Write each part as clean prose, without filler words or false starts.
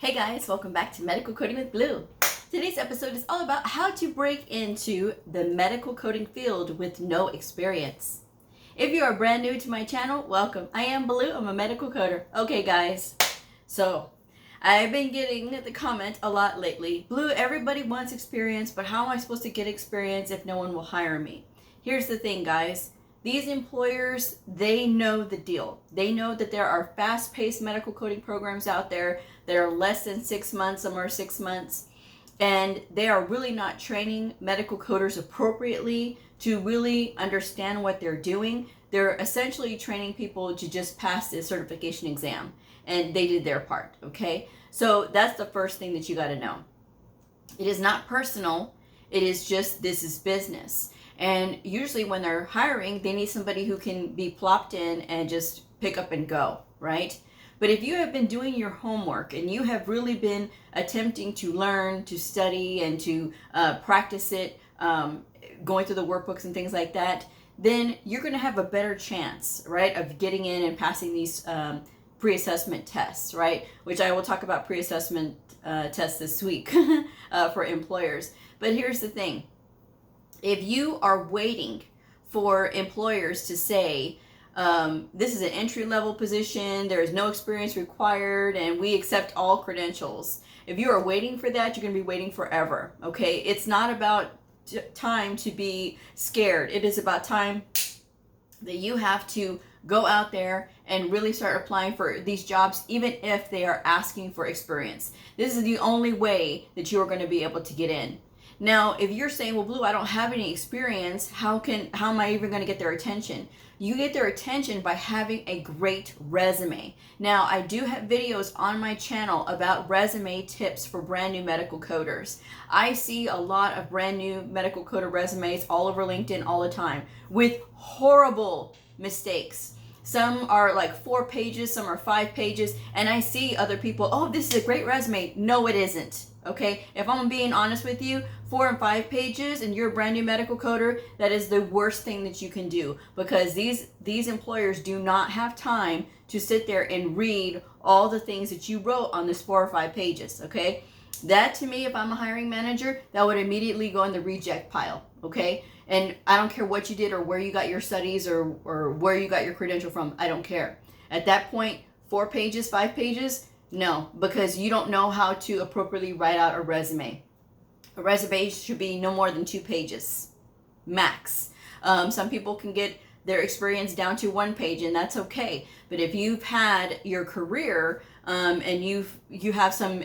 Hey guys, welcome back to Medical Coding with Blue. Today's episode is all about how to break into the medical coding field with no experience. If you are brand new to my channel, welcome. I am Blue, I'm a medical coder. Okay guys, so I've been getting the comment a lot lately. Blue, everybody wants experience, but how am I supposed to get experience if no one will hire me? Here's the thing guys. These employers, they know the deal. They know that there are fast-paced medical coding programs out there that are less than 6 months, some are 6 months, and they are really not training medical coders appropriately to really understand what they're doing. They're essentially training people to just pass the certification exam, and they did their part, okay? So that's the first thing that you got to know. It is not personal. It is just, this is business. And usually when they're hiring, they need somebody who can be plopped in and just pick up and go, right? But if you have been doing your homework and you have really been attempting to learn, to study, and to practice it, going through the workbooks and things like that, then you're going to have a better chance, right, of getting in and passing these pre-assessment tests, right? Which I will talk about pre-assessment tests this week for employers. But here's the thing. If you are waiting for employers to say, this is an entry-level position, there is no experience required, and we accept all credentials. If you are waiting for that, you're going to be waiting forever, okay? It's not about time to be scared. It is about time that you have to go out there and really start applying for these jobs, even if they are asking for experience. This is the only way that you are going to be able to get in. Now, if you're saying, well, Blue, I don't have any experience, how am I even going to get their attention? You get their attention by having a great resume. Now, I do have videos on my channel about resume tips for brand new medical coders. I see a lot of brand new medical coder resumes all over LinkedIn all the time with horrible mistakes. Some are like 4 pages, some are 5 pages, and I see other people, oh, this is a great resume. No, it isn't. Okay, if I'm being honest with you, 4 and 5 pages and you're a brand new medical coder, that is the worst thing that you can do, because these employers do not have time to sit there and read all the things that you wrote on this 4 or 5 pages, okay? That to me, if I'm a hiring manager, that would immediately go in the reject pile, okay? And I don't care what you did or where you got your studies or where you got your credential from, I don't care. At that point, 4 pages, 5 pages, no, because you don't know how to appropriately write out a resume. A resume should be no more than 2 pages, max. Some people can get their experience down to 1 page, and that's okay. But if you've had your career and you have some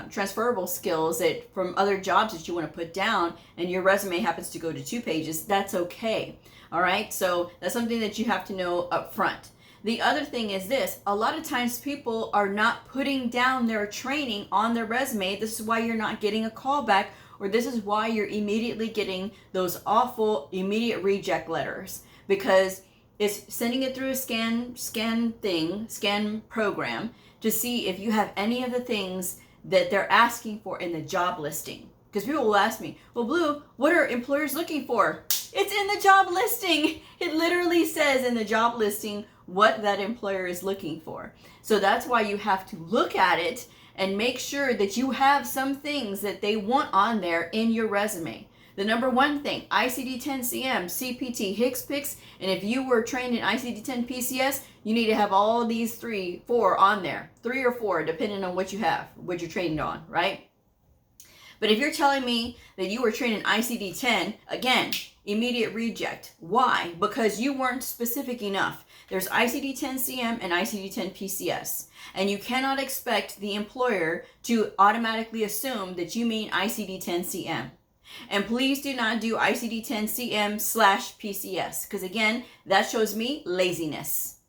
transferable skills that from other jobs that you want to put down, and your resume happens to go to 2 pages, that's okay. All right, so that's something that you have to know up front. The other thing is this, a lot of times people are not putting down their training on their resume. This is why you're not getting a callback, or this is why you're immediately getting those awful immediate reject letters, because it's sending it through a scan program to see if you have any of the things that they're asking for in the job listing. Because people will ask me, well, Blue, what are employers looking for? It's in the job listing. It literally says in the job listing what that employer is looking for. So that's why you have to look at it and make sure that you have some things that they want on there in your resume. The number one thing, ICD-10-CM, CPT, HCPCS, and if you were trained in ICD-10-PCS, you need to have all these 4 on there. 3 or 4, depending on what you have, what you're trained on, right? But if you're telling me that you were trained in ICD-10, again, immediate reject. Why? Because you weren't specific enough. There's ICD-10-CM and ICD-10-PCS. And you cannot expect the employer to automatically assume that you mean ICD-10-CM. And please do not do ICD-10-CM/PCS, because again, that shows me laziness.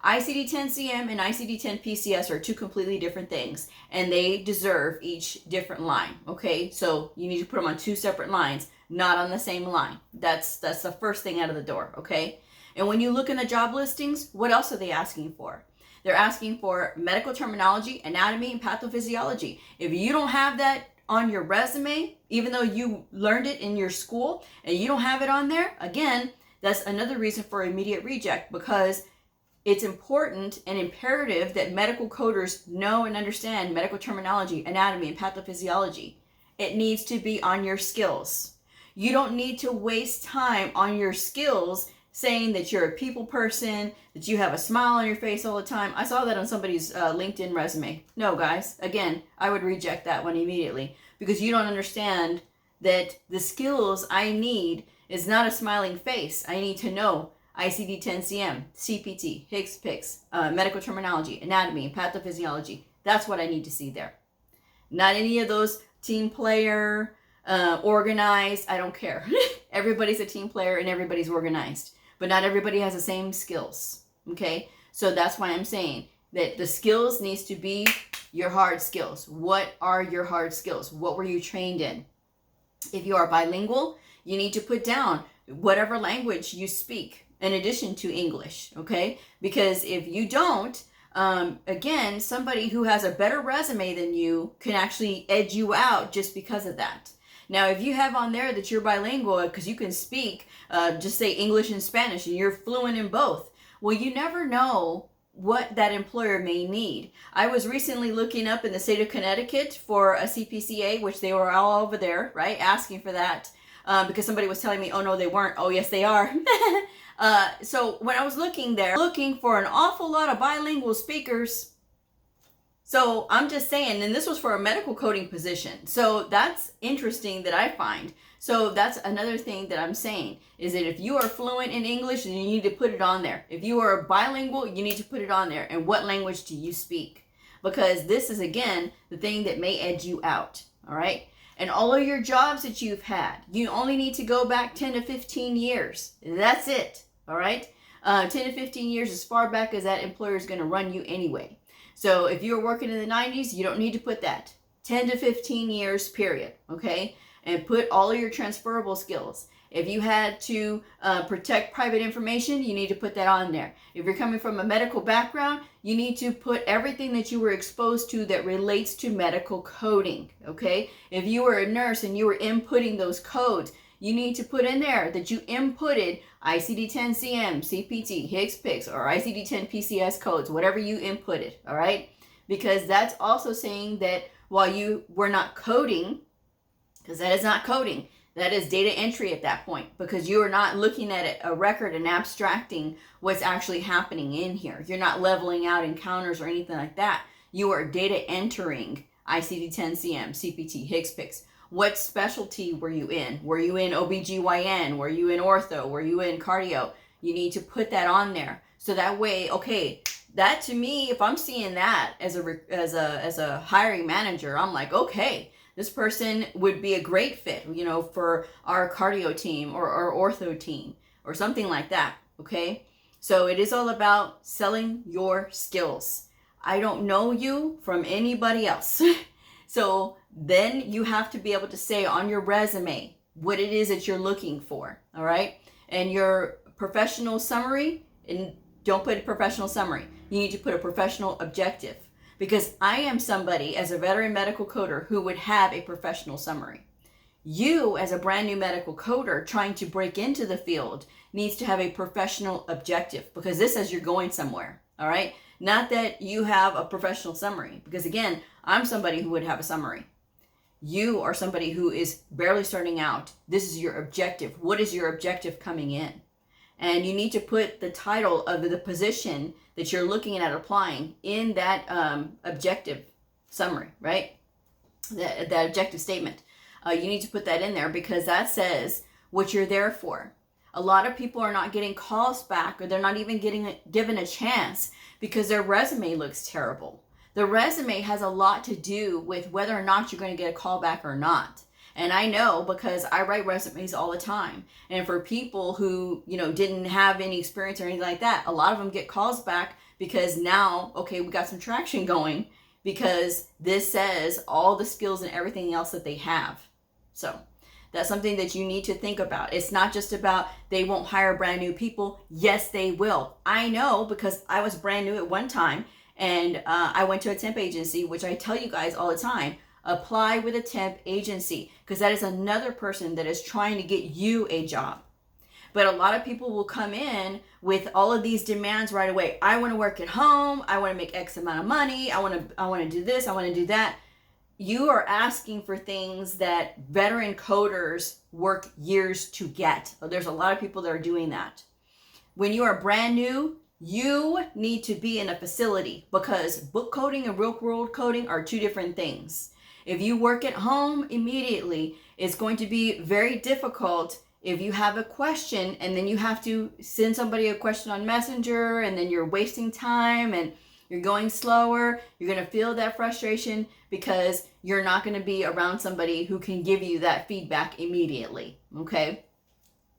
ICD-10-CM and ICD-10-PCS are 2 completely different things, and they deserve each different line, okay? So you need to put them on 2 separate lines, not on the same line. That's the first thing out of the door, okay? And when you look in the job listings, what else are they asking for? They're asking for medical terminology, anatomy, and pathophysiology. If you don't have that on your resume, even though you learned it in your school, and you don't have it on there, again, that's another reason for immediate reject, because it's important and imperative that medical coders know and understand medical terminology, anatomy, and pathophysiology. It needs to be on your skills. You don't need to waste time on your skills saying that you're a people person, that you have a smile on your face all the time. I saw that on somebody's LinkedIn resume. No, guys, again, I would reject that one immediately, because you don't understand that the skills I need is not a smiling face. I need to know ICD-10-CM, CPT, HCPCS, medical terminology, anatomy, pathophysiology. That's what I need to see there. Not any of those team player, organized. I don't care. Everybody's a team player and everybody's organized, but not everybody has the same skills. Okay, so that's why I'm saying that the skills needs to be your hard skills. What are your hard skills? What were you trained in? If you are bilingual, you need to put down whatever language you speak in addition to English, okay? Because if you don't, again, somebody who has a better resume than you can actually edge you out just because of that. Now, if you have on there that you're bilingual because you can speak, just say English and Spanish, and you're fluent in both, well, you never know what that employer may need. I was recently looking up in the state of Connecticut for a CPCA, which they were all over there, right, asking for that, because somebody was telling me, oh, no, they weren't. Oh, yes, they are. So when I was looking there, looking for an awful lot of bilingual speakers. So I'm just saying, and this was for a medical coding position. So that's interesting that I find. So that's another thing that I'm saying, is that if you are fluent in English, then you need to put it on there. If you are bilingual, you need to put it on there. And what language do you speak? Because this is, again, the thing that may edge you out. All right. And all of your jobs that you've had, you only need to go back 10 to 15 years. That's it. All right. 10 to 15 years, as far back as that employer is going to run you anyway. So if you were working in the 90s, you don't need to put that. 10 to 15 years, period. Okay. And put all of your transferable skills. If you had to protect private information, you need to put that on there. If you're coming from a medical background, you need to put everything that you were exposed to that relates to medical coding, okay? If you were a nurse and you were inputting those codes, you need to put in there that you inputted ICD-10-CM, CPT, HCPCS, or ICD-10-PCS codes, whatever you inputted, all right? Because that's also saying that while you were not coding, because that is not coding, that is data entry at that point, because you are not looking at a record and abstracting what's actually happening in here. You're not leveling out encounters or anything like that. You are data entering ICD-10-CM, CPT, HCPCS. What specialty were you in? Were you in OBGYN? Were you in ortho? Were you in cardio? You need to put that on there. So that way, okay, that to me, if I'm seeing that as a hiring manager, I'm like, okay, this person would be a great fit, you know, for our cardio team or our ortho team or something like that, okay? So it is all about selling your skills. I don't know you from anybody else. So then you have to be able to say on your resume what it is that you're looking for, all right? And your professional summary, and don't put a professional summary. You need to put a professional objective. Because I am somebody, as a veteran medical coder, who would have a professional summary. You, as a brand new medical coder trying to break into the field, needs to have a professional objective, because this says you're going somewhere, all right? Not that you have a professional summary, because again, I'm somebody who would have a summary. You are somebody who is barely starting out. This is your objective. What is your objective coming in? And you need to put the title of the position that you're looking at applying in that objective summary, right? That objective statement. You need to put that in there, because that says what you're there for. A lot of people are not getting calls back, or they're not even given a chance because their resume looks terrible. The resume has a lot to do with whether or not you're going to get a call back or not. And I know, because I write resumes all the time. And for people who, you know, didn't have any experience or anything like that, a lot of them get calls back because now, okay, we got some traction going, because this says all the skills and everything else that they have. So that's something that you need to think about. It's not just about they won't hire brand new people. Yes, they will. I know, because I was brand new at one time, and I went to a temp agency, which I tell you guys all the time. Apply with a temp agency, because that is another person that is trying to get you a job. But a lot of people will come in with all of these demands right away. I want to work at home. I want to make X amount of money. I want to do this. I want to do that. You are asking for things that veteran coders work years to get. There's a lot of people that are doing that. When you are brand new, you need to be in a facility, because book coding and real world coding are two different things. If you work at home immediately, it's going to be very difficult if you have a question and then you have to send somebody a question on Messenger, and then you're wasting time and you're going slower. You're going to feel that frustration because you're not going to be around somebody who can give you that feedback immediately. Okay?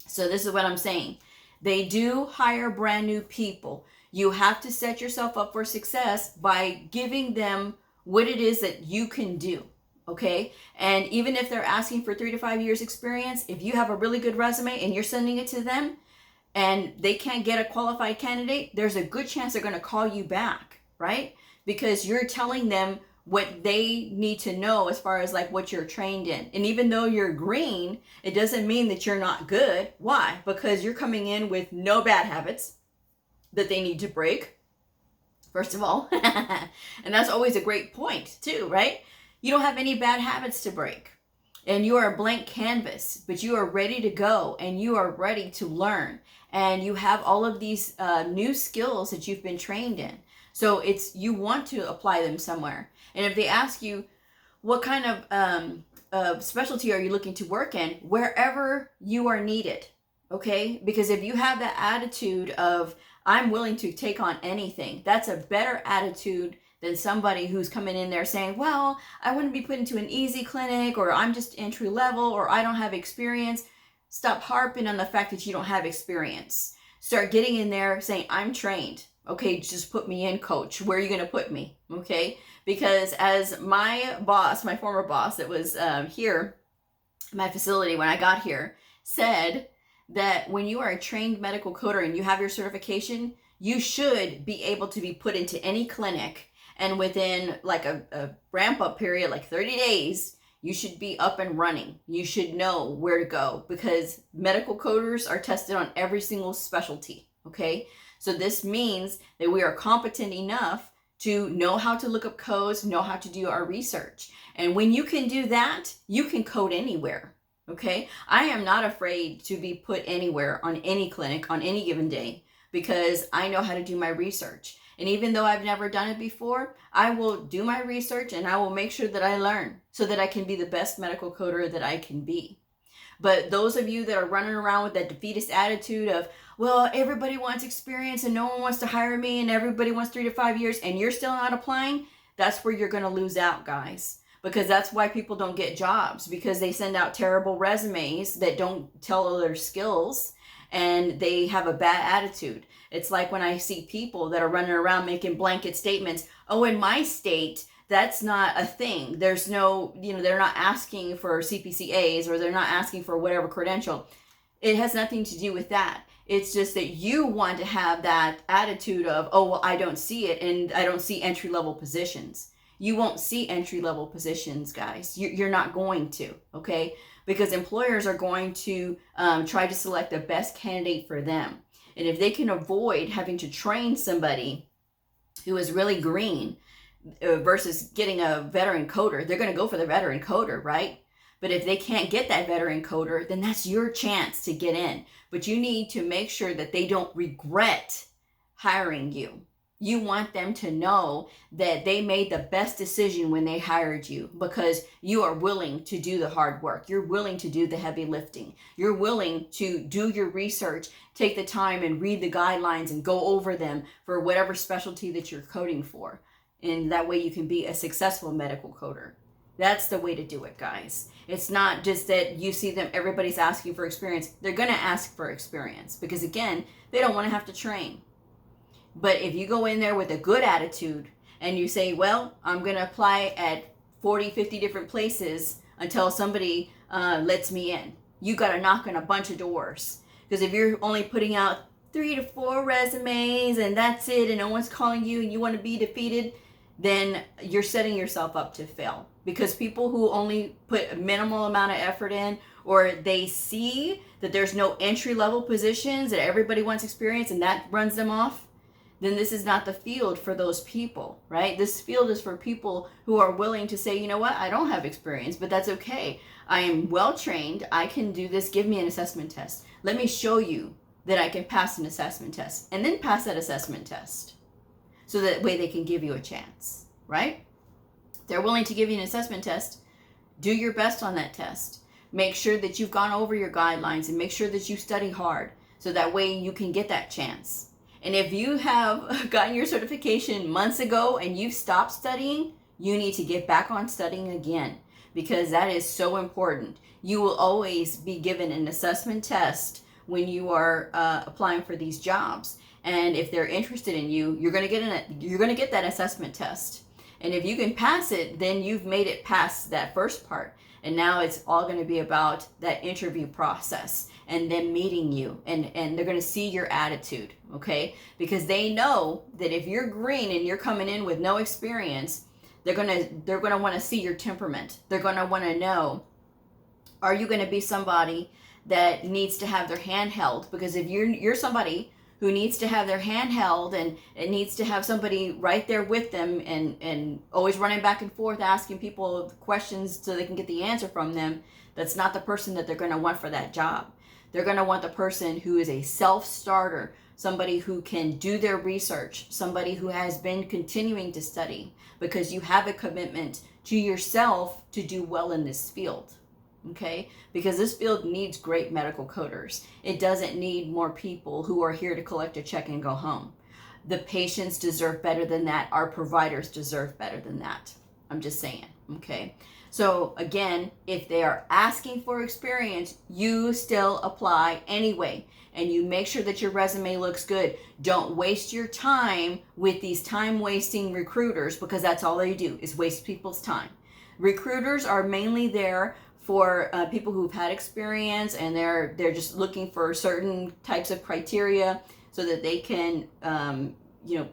So this is what I'm saying. They do hire brand new people. You have to set yourself up for success by giving them what it is that you can do. Okay? And even if they're asking for 3 to 5 years experience, if you have a really good resume and you're sending it to them and they can't get a qualified candidate, there's a good chance they're going to call you back, right? Because you're telling them what they need to know as far as like what you're trained in. And even though you're green, it doesn't mean that you're not good. Why? Because you're coming in with no bad habits that they need to break, first of all. And that's always a great point too, right? You don't have any bad habits to break. And you are a blank canvas, but you are ready to go and you are ready to learn. And you have all of these new skills that you've been trained in. So you want to apply them somewhere. And if they ask you, what kind of specialty are you looking to work in? Wherever you are needed, okay? Because if you have that attitude of, I'm willing to take on anything, that's a better attitude than somebody who's coming in there saying, well, I wouldn't be put into an easy clinic, or I'm just entry level, or I don't have experience. Stop harping on the fact that you don't have experience. Start getting in there saying, I'm trained. Okay, just put me in, coach. Where are you going to put me? Okay, because as my boss, my former boss that was here, my facility when I got here, said that when you are a trained medical coder and you have your certification, you should be able to be put into any clinic, and within like a ramp up period, like 30 days, you should be up and running. You should know where to go, because medical coders are tested on every single specialty. Okay, so this means that we are competent enough to know how to look up codes, know how to do our research. And when you can do that, you can code anywhere. Okay, I am not afraid to be put anywhere on any clinic on any given day, because I know how to do my research. And even though I've never done it before, I will do my research and I will make sure that I learn so that I can be the best medical coder that I can be. But those of you that are running around with that defeatist attitude of, well, everybody wants experience and no one wants to hire me and everybody wants 3 to 5 years and you're still not applying, that's where you're going to lose out, guys. Because that's why people don't get jobs, because they send out terrible resumes that don't tell their skills and they have a bad attitude. It's like when I see people that are running around making blanket statements, oh, in my state, that's not a thing. There's no, they're not asking for CCPCS or they're not asking for whatever credential. It has nothing to do with that. It's just that you want to have that attitude of, oh, well, I don't see it and I don't see entry-level positions. You won't see entry-level positions, guys. You're not going to, okay? Because employers are going to try to select the best candidate for them. And if they can avoid having to train somebody who is really green versus getting a veteran coder, they're going to go for the veteran coder, right? But if they can't get that veteran coder, then that's your chance to get in. But you need to make sure that they don't regret hiring you. You want them to know that they made the best decision when they hired you, because you are willing to do the hard work. You're willing to do the heavy lifting. You're willing to do your research, take the time and read the guidelines and go over them for whatever specialty that you're coding for. And that way you can be a successful medical coder. That's the way to do it, guys. It's not just that you see them, everybody's asking for experience. They're going to ask for experience because, again, they don't want to have to train. But if you go in there with a good attitude and you say, well, I'm going to apply at 40, 50 different places until somebody lets me in. You got to knock on a bunch of doors. Because if you're only putting out 3 to 4 resumes and that's it and no one's calling you and you want to be defeated, then you're setting yourself up to fail. Because people who only put a minimal amount of effort in, or they see that there's no entry level positions, that everybody wants experience and that runs them off, then this is not the field for those people, right? This field is for people who are willing to say, you know what, I don't have experience, but that's okay. I am well trained. I can do this. Give me an assessment test. Let me show you that I can pass an assessment test, and then pass that assessment test. So that way they can give you a chance, right? They're willing to give you an assessment test. Do your best on that test. Make sure that you've gone over your guidelines and make sure that you study hard so that way you can get that chance. And if you have gotten your certification months ago and you've stopped studying, you need to get back on studying again, because that is so important. You will always be given an assessment test when you are applying for these jobs. And if they're interested in you, you're going to get that assessment test. And if you can pass it, then you've made it past that first part. And now it's all going to be about that interview process and them meeting you, and they're going to see your attitude, okay? Because they know that if you're green and you're coming in with no experience, they're going to want to see your temperament. They're going to want to know, are you going to be somebody that needs to have their hand held? Because if you're somebody who needs to have their hand held and it needs to have somebody right there with them and always running back and forth asking people questions so they can get the answer from them, that's not the person that they're going to want for that job. They're going to want the person who is a self-starter, somebody who can do their research, somebody who has been continuing to study, because you have a commitment to yourself to do well in this field. Okay, because this field needs great medical coders. It doesn't need more people who are here to collect a check and go home. The patients deserve better than that. Our providers deserve better than that. I'm just saying, okay? So again, if they are asking for experience, you still apply anyway. And you make sure that your resume looks good. Don't waste your time with these time-wasting recruiters, because that's all they do is waste people's time. Recruiters are mainly there for people who've had experience, and they're just looking for certain types of criteria so that they can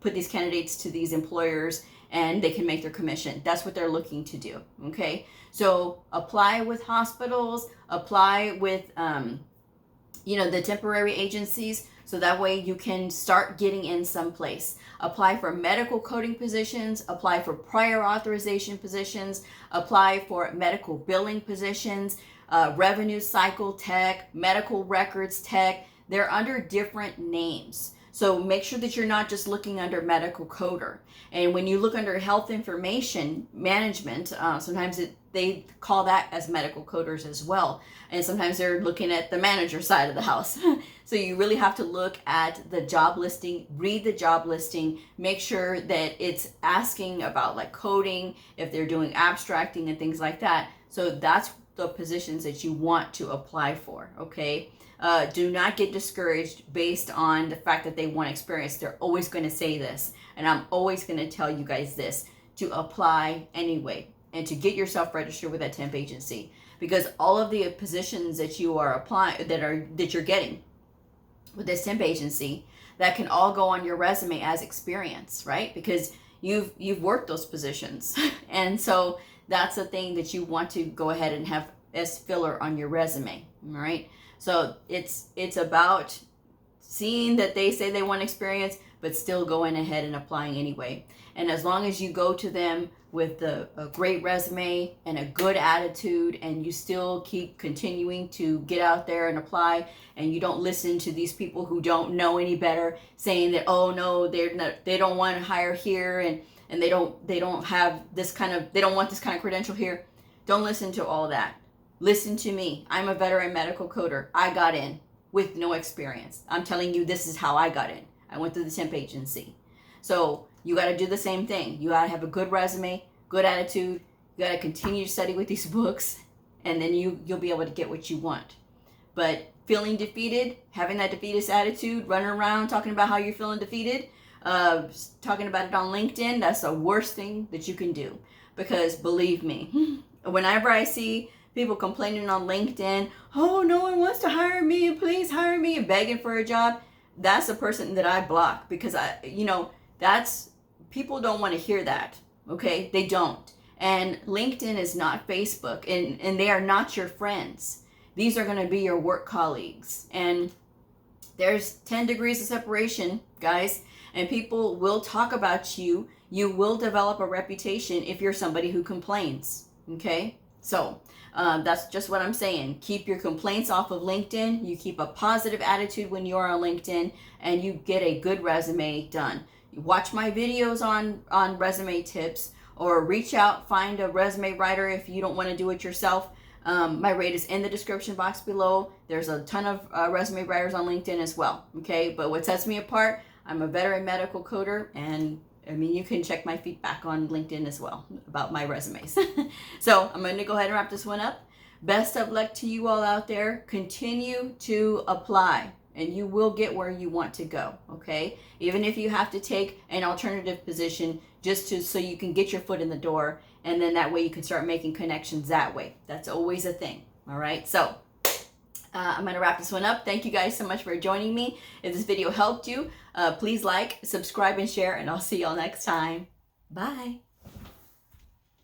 put these candidates to these employers and they can make their commission. That's what they're looking to do. Okay, so apply with hospitals, apply with the temporary agencies, so that way you can start getting in someplace. Apply for medical coding positions, apply for prior authorization positions, apply for medical billing positions, revenue cycle tech, medical records tech. They're under different names. So make sure that you're not just looking under medical coder. And when you look under health information management, sometimes they call that as medical coders as well. And sometimes they're looking at the manager side of the house. So you really have to look at the job listing, read the job listing, make sure that it's asking about like coding, if they're doing abstracting and things like that. So that's the positions that you want to apply for, okay? Do not get discouraged based on the fact that they want experience. They're always going to say this, and I'm always going to tell you guys this, to apply anyway and to get yourself registered with that temp agency, because all of the positions that you are applying, that you're getting with this temp agency, that can all go on your resume as experience, right? Because you've worked those positions. And so that's the thing that you want to go ahead and have as filler on your resume, all right? So it's about seeing that they say they want experience, but still going ahead and applying anyway. And as long as you go to them with a great resume and a good attitude, and you still keep continuing to get out there and apply, and you don't listen to these people who don't know any better saying that, oh no, they don't want to hire here, and they don't have this kind of, they don't want this kind of credential here. Don't listen to all that. Listen to me. I'm a veteran medical coder. I got in with no experience. I'm telling you, this is how I got in. I went through the temp agency. So you got to do the same thing. You got to have a good resume, good attitude. You got to continue to study with these books, and then you'll be able to get what you want. But feeling defeated, having that defeatist attitude, running around talking about how you're feeling defeated, talking about it on LinkedIn, that's the worst thing that you can do. Because believe me, whenever I see people complaining on LinkedIn, oh, no one wants to hire me, please hire me, and begging for a job, that's the person that I block, because people don't want to hear that. Okay, they don't. And LinkedIn is not Facebook, and they are not your friends. These are going to be your work colleagues. And there's 10 degrees of separation, guys, and people will talk about you. You will develop a reputation if you're somebody who complains. Okay, so that's just what I'm saying. Keep your complaints off of LinkedIn. You keep a positive attitude when you're on LinkedIn, and you get a good resume done. You watch my videos on resume tips, or reach out, find a resume writer if you don't want to do it yourself. My rate is in the description box below. There's a ton of resume writers on LinkedIn as well. Okay, but what sets me apart, I'm a veteran medical coder, and I mean, you can check my feedback on LinkedIn as well about my resumes. So I'm going to go ahead and wrap this one up. Best of luck to you all out there. Continue to apply, and you will get where you want to go. Okay, even if you have to take an alternative position just so you can get your foot in the door, and then that way you can start making connections that way. That's always a thing. All right, so I'm going to wrap this one up. Thank you guys so much for joining me. If this video helped you, please like, subscribe, and share, and I'll see y'all next time. Bye.